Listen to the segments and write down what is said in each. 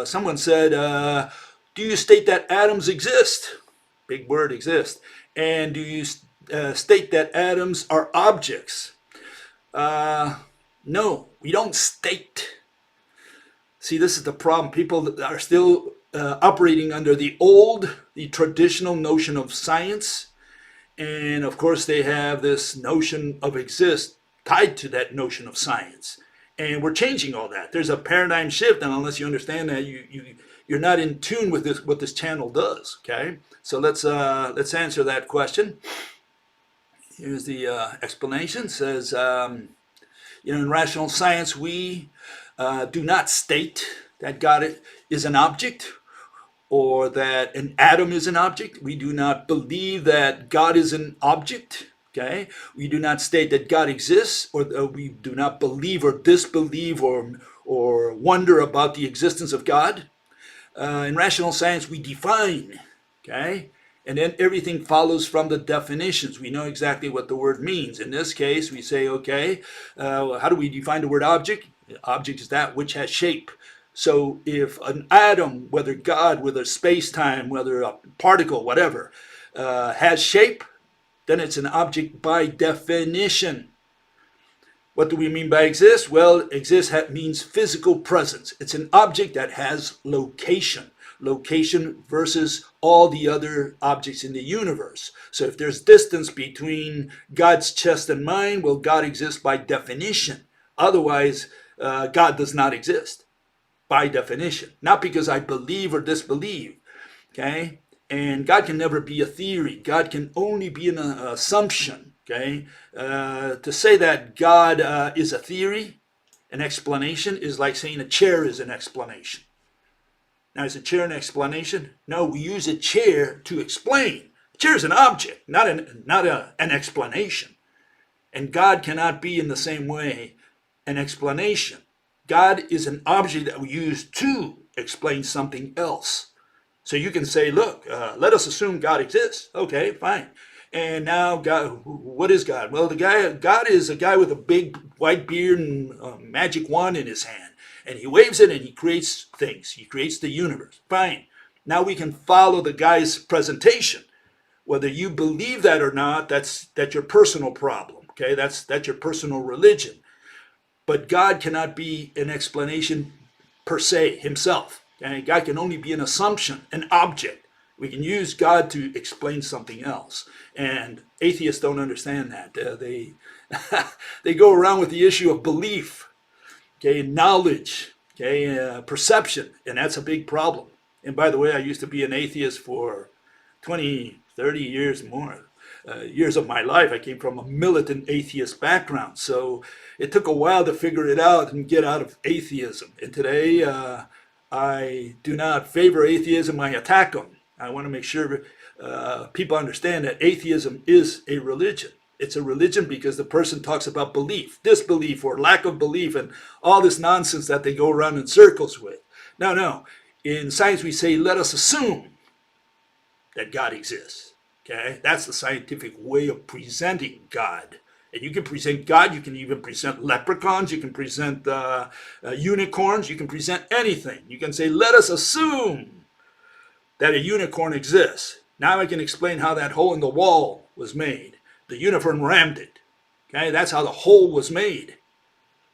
Someone said, do you state that atoms exist? Big word, exist. And do you state that atoms are objects? Uh, no, we don't state. See, this is the problem. People are still operating under the traditional notion of science. And of course, they have this notion of exist tied to that notion of science. And we're changing all that. There's a paradigm shift, and unless you understand that, you're not in tune with this, what this channel does. Okay, so let's answer that question. Here's the explanation. It says, in rational science, we do not state that God is an object or that an atom is an object. We do not believe that God is an object. Okay, we do not state that God exists, or we do not believe or disbelieve or wonder about the existence of God. In rational science, we define. Okay, and then everything follows from the definitions. We know exactly what the word means. In this case, we say, okay, how do we define the word object? Object is that which has shape. So if an atom, whether God, whether space-time, whether a particle, whatever, has shape, then it's an object by definition. What do we mean by exist? Well, exist means physical presence. It's an object that has location. Location versus all the other objects in the universe. So if there's distance between God's chest and mine, well, God exists by definition. Otherwise, God does not exist by definition. Not because I believe or disbelieve. Okay? And God can never be a theory. God can only be an assumption. Okay? To say that God is a theory, an explanation, is like saying a chair is an explanation. Now, is a chair an explanation? No, we use a chair to explain. A chair is an object, not an explanation. And God cannot be in the same way an explanation. God is an object that we use to explain something else. So you can say, look, let us assume God exists. Okay, fine. And now, God, what is God? Well, God is a guy with a big white beard and a magic wand in his hand. And he waves it and he creates things. He creates the universe. Fine. Now we can follow the guy's presentation. Whether you believe that or not, that's your personal problem. Okay, that's your personal religion. But God cannot be an explanation per se himself. Okay? God can only be an assumption, an object. We can use God to explain something else. And atheists don't understand that. They go around with the issue of belief, okay, knowledge, okay, perception, and that's a big problem. And by the way, I used to be an atheist for 20, 30 years more. Years of my life. I came from a militant atheist background, so it took a while to figure it out and get out of atheism. And today, I do not favor atheism, I attack them. I want to make sure people understand that atheism is a religion. It's a religion because the person talks about belief, disbelief, or lack of belief, and all this nonsense that they go around in circles with. No. In science, we say, let us assume that God exists. Okay, that's the scientific way of presenting God. And you can present God, you can even present leprechauns, you can present unicorns, you can present anything. You can say, let us assume that a unicorn exists. Now I can explain how that hole in the wall was made. The unicorn rammed it. Okay, that's how the hole was made.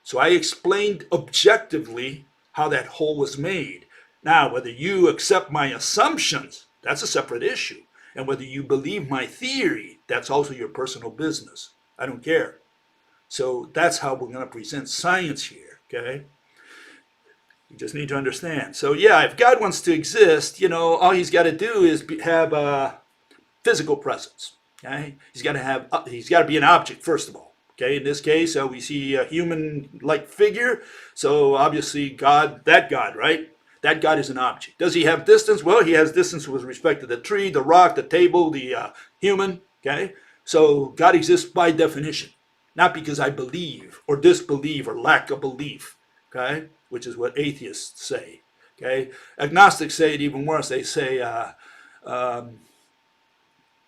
So I explained objectively how that hole was made. Now, whether you accept my assumptions, that's a separate issue. And whether you believe my theory, that's also your personal business. I don't care. So that's how we're going to present science here, okay? You just need to understand. So yeah, if God wants to exist, all he's got to do is have a physical presence, okay? He's got to be an object, first of all, okay? In this case, we see a human-like figure. So obviously that God, right? That God is an object. Does he have distance? Well, he has distance with respect to the tree, the rock, the table, the human. Okay? So God exists by definition. Not because I believe or disbelieve or lack a belief. Okay? Which is what atheists say. Okay? Agnostics say it even worse. They say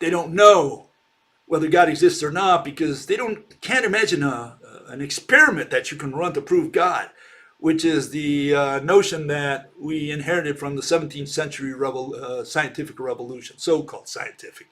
they don't know whether God exists or not because they can't imagine an experiment that you can run to prove God. which is the notion that we inherited from the 17th century scientific revolution, so-called scientific.